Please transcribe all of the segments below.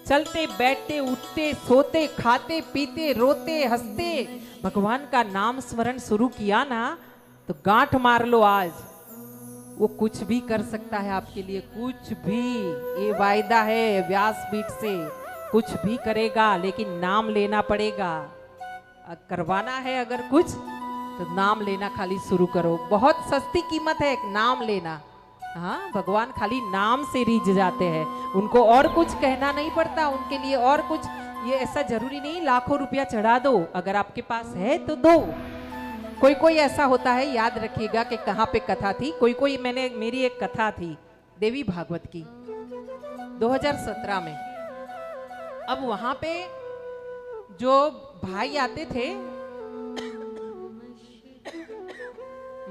चलते बैठते उठते सोते खाते पीते रोते हंसते भगवान का नाम स्मरण शुरू किया ना तो गांठ मार लो आज, वो कुछ भी कर सकता है आपके लिए, कुछ भी। ये वायदा है व्यासपीठ से, कुछ भी करेगा, लेकिन नाम लेना पड़ेगा। करवाना है अगर कुछ तो नाम लेना खाली शुरू करो। बहुत सस्ती कीमत है एक नाम लेना। हाँ, भगवान खाली नाम से रीझ जाते हैं, उनको और कुछ कहना नहीं पड़ता उनके लिए। और कुछ ये ऐसा जरूरी नहीं लाखों रुपया चढ़ा दो, अगर आपके पास है तो दो। कोई कोई ऐसा होता है, याद रखिएगा कि कहाँ पे कथा थी। मेरी एक कथा थी देवी भागवत की 2017 में। अब वहां पे जो भाई आते थे,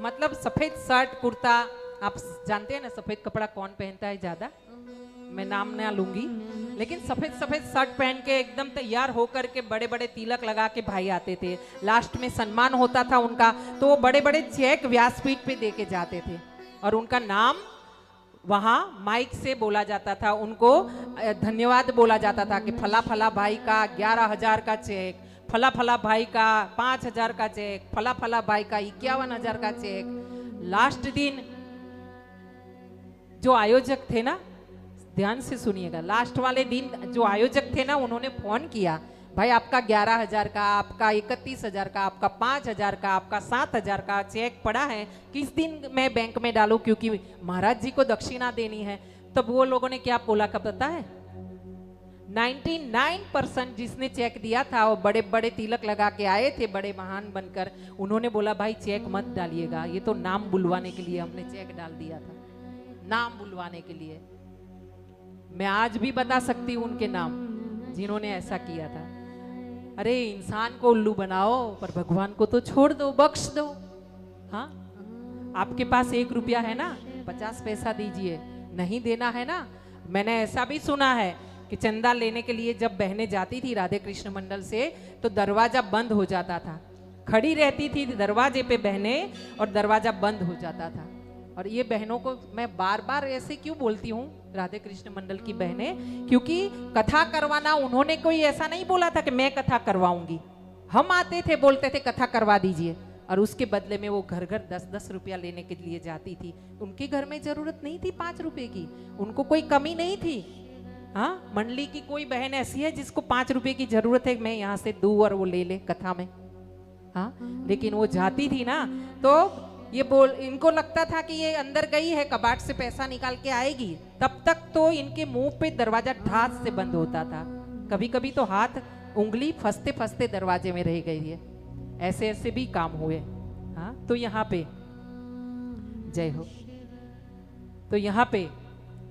मतलब सफेद शर्ट कुर्ता, आप जानते हैं ना सफेद कपड़ा कौन पहनता है ज्यादा, मैं नाम ना लूंगी, लेकिन सफेद सफेद शर्ट पहन के एकदम तैयार होकर के बड़े बड़े तिलक लगा के भाई आते थे। लास्ट में सम्मान होता था उनका, तो वो बड़े बड़े चेक व्यासपीठ पे दे के जाते थे और उनका नाम वहां माइक से बोला जाता था, उनको धन्यवाद बोला जाता था कि फला फला भाई का 11,000 का चेक, फला फला भाई का 5,000 का चेक, फला फला भाई का 51,000 का चेक। लास्ट दिन जो आयोजक थे ना, ध्यान से सुनिएगा, लास्ट वाले दिन जो आयोजक थे ना, उन्होंने फोन किया, भाई आपका 11,000 का, आपका 31,000 का, आपका 5,000 का, आपका 7,000 का चेक पड़ा है, किस दिन मैं बैंक में डालूं, क्योंकि महाराज जी को दक्षिणा देनी है। तब वो लोगों ने क्या बोला का पता है, 99% जिसने चेक दिया था वो बड़े बड़े तिलक लगा के आए थे, बड़े महान बनकर। उन्होंने बोला भाई चेक मत डालिएगा, ये तो नाम बुलवाने के लिए हमने चेक डाल दिया था, नाम बुलवाने के लिए। मैं आज भी बता सकती हूँ उनके नाम जिन्होंने ऐसा किया था। अरे इंसान को उल्लू बनाओ पर भगवान को तो छोड़ दो, बख्श दो। हाँ, आपके पास 1 रुपया है ना, 50 पैसा दीजिए, नहीं देना है ना। मैंने ऐसा भी सुना है कि चंदा लेने के लिए जब बहनें जाती थी राधे कृष्ण मंडल से, तो दरवाजा बंद हो जाता था, खड़ी रहती थी दरवाजे पे बहनें और दरवाजा बंद हो जाता था। और ये बहनों को मैं बार बार ऐसे क्यों बोलती हूँ, राधे कृष्ण मंडल की बहनें, क्योंकि कथा करवाना, उन्होंने कोई ऐसा नहीं बोला था कि मैं कथा करवाऊंगी। हम आते थे, बोलते थे कथा करवा दीजिए, और उसके बदले में वो घर घर 10-10 रुपया लेने के लिए जाती थी। उनके घर में जरूरत नहीं थी 5 रुपए की, उनको कोई कमी नहीं थी। हाँ, मंडली की कोई बहन ऐसी है जिसको 5 रुपए की जरूरत है, मैं यहाँ से दूं और वो ले ले कथा में। हाँ, लेकिन वो जाती थी ना, तो ये इनको लगता था कि ये अंदर गई है, कबाट से पैसा निकाल के आएगी, तब तक तो इनके मुंह पे दरवाजा ठास से बंद होता था। कभी कभी तो हाथ उंगली फंसते फंसते दरवाजे में रह गई है। ऐसे ऐसे भी काम हुए। हाँ, तो यहाँ पे जय हो, तो यहाँ पे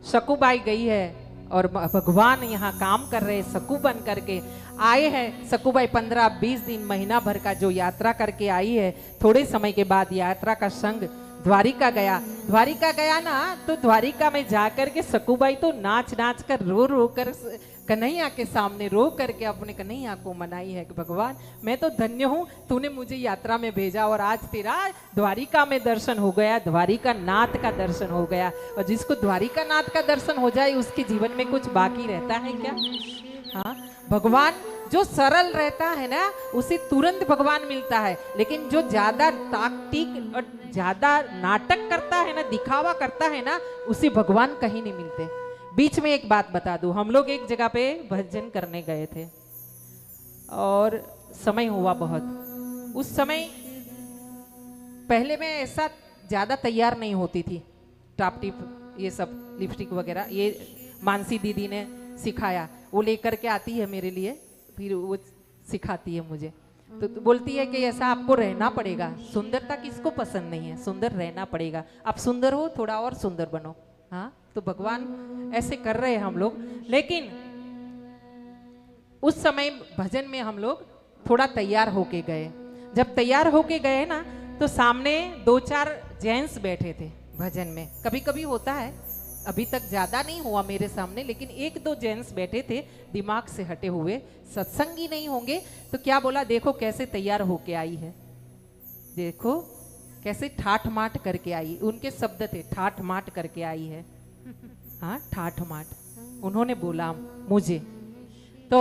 सकूबाई गई है और भगवान यहाँ काम कर रहे, सकू बन करके आए हैं। सकूबाई 15-20 दिन महीना भर का जो यात्रा करके आई है, थोड़े समय के बाद यात्रा का संग द्वारिका गया। द्वारिका गया ना, तो द्वारिका में जाकर के सकूबाई तो नाच नाच कर रो रो कर कन्हैया के सामने रो करके अपने कन्हैया को मनाई है कि भगवान मैं तो धन्य हूँ, तूने मुझे यात्रा में भेजा और आज तेरा द्वारिका में दर्शन हो गया, द्वारिका नाथ का दर्शन हो गया। और जिसको द्वारिका नाथ का दर्शन हो जाए उसके जीवन में कुछ बाकी रहता है क्या? हाँ, भगवान जो सरल रहता है ना, उसे तुरंत भगवान मिलता है, लेकिन जो ज्यादा ताकतीक और ज्यादा नाटक करता है ना, दिखावा करता है ना, उसे भगवान कहीं नहीं मिलते। बीच में एक बात बता दूं, हम लोग एक जगह पे भजन करने गए थे और समय हुआ बहुत। उस समय पहले मैं ऐसा ज्यादा तैयार नहीं होती थी, टाप टिप ये सब लिपस्टिक वगैरह ये मानसी दीदी ने सिखाया, वो लेकर के आती है मेरे लिए, फिर वो सिखाती है मुझे। तो बोलती है कि ऐसा आपको रहना पड़ेगा, सुंदरता किसको पसंद नहीं है, सुंदर रहना पड़ेगा, आप सुंदर हो थोड़ा और सुंदर बनो। हाँ, तो भगवान ऐसे कर रहे हैं हम लोग। लेकिन उस समय भजन में हम लोग थोड़ा तैयार होके गए। जब तैयार होके गए ना, तो सामने 2-4 जेंट्स बैठे थे भजन में। कभी कभी होता है, अभी तक ज्यादा नहीं हुआ मेरे सामने, लेकिन 1-2 जेंट्स बैठे थे दिमाग से हटे हुए, सत्संगी नहीं होंगे। तो क्या बोला, देखो कैसे तैयार होके आई है, देखो कैसे ठाठ माठ करके आई। उनके शब्द थे ठाठ माठ करके आई है। हाँ, ठाठ माठ। उन्होंने बोला मुझे तो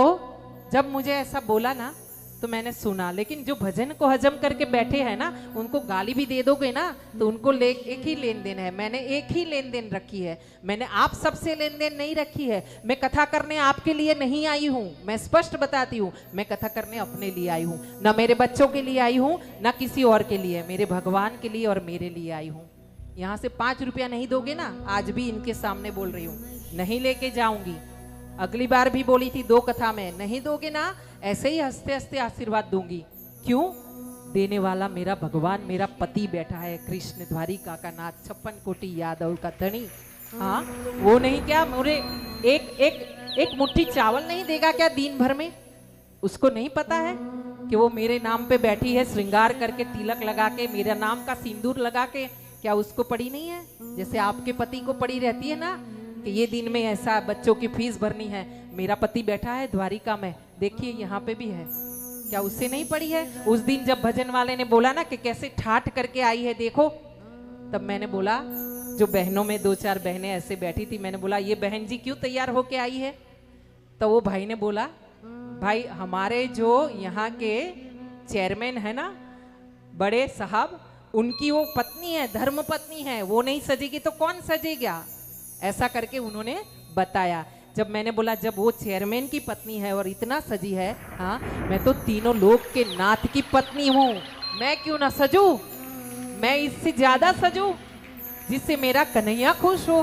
जब मुझे ऐसा बोला ना तो मैंने सुना, लेकिन जो भजन को हजम करके बैठे हैं ना उनको गाली भी दे दोगे ना तो उनको एक ही लेन देन है। मैंने एक ही लेन देन रखी है, मैंने आप सबसे लेन देन नहीं रखी है। मैं कथा करने आपके लिए नहीं आई हूँ, मैं स्पष्ट बताती हूँ, मैं कथा करने अपने लिए आई हूँ, ना मेरे बच्चों के लिए आई हूँ ना किसी और के लिए, मेरे भगवान के लिए और मेरे लिए आई हूँ। यहाँ से 5 रुपया नहीं दोगे ना, आज भी इनके सामने बोल रही हूँ, नहीं लेके जाऊंगी। अगली बार भी बोली थी 2 कथा में, नहीं दोगे ना ऐसे ही हंसते हंसते आशीर्वाद दूंगी। क्यों? देने वाला मेरा भगवान, मेरा पति बैठा है, कृष्ण द्वारिका का नाथ, 56 कोटि यादव का धनी। हाँ, वो नहीं क्या मोरे एक मुट्ठी चावल नहीं देगा क्या दिन भर में? उसको नहीं पता है कि वो मेरे नाम पे बैठी है, श्रृंगार करके तिलक लगा के, मेरा नाम का सिंदूर लगा के? क्या उसको पड़ी नहीं है? जैसे आपके पति को पड़ी रहती है ना कि ये दिन में ऐसा बच्चों की फीस भरनी है, मेरा पति बैठा है द्वारिका में, देखिए यहाँ पे भी है, क्या उससे नहीं पड़ी है? उस दिन जब भजन वाले ने बोला ना कि कैसे ठाठ करके आई है देखो, तब मैंने बोला, जो बहनों में 2-4 बहनें ऐसे बैठी थी, मैंने बोला ये बहन जी क्यों तैयार होके आई है? तो वो भाई ने बोला, भाई हमारे जो यहाँ के चेयरमैन है ना बड़े साहब, उनकी वो पत्नी है, धर्म पत्नी है, वो नहीं सजेगी तो कौन सजेगा? ऐसा करके उन्होंने बताया। जब मैंने बोला जब वो चेयरमैन की पत्नी है और इतना सजी है, हाँ, मैं तो तीनों लोग के नाथ की पत्नी हूँ, मैं क्यों ना सजू? मैं इससे ज्यादा सजू जिससे मेरा कन्हैया खुश हो,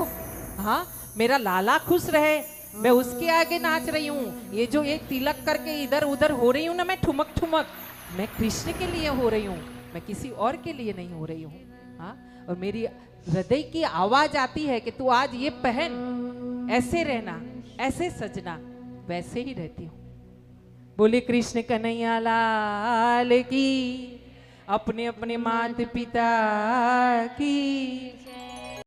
हाँ, मेरा लाला खुश रहे, मैं उसके आगे नाच रही हूँ। ये जो एक तिलक करके इधर उधर हो रही हूँ ना, मैं ठुमक ठुमक, मैं कृष्ण के लिए हो रही हूँ, मैं किसी और के लिए नहीं हो रही हूँ। हाँ, और मेरी हृदय की आवाज आती है कि तू आज ये पहन, ऐसे रहना, ऐसे सजना, वैसे ही रहती हूँ। बोले कृष्ण कन्हैया लाल की, अपने अपने माता पिता की।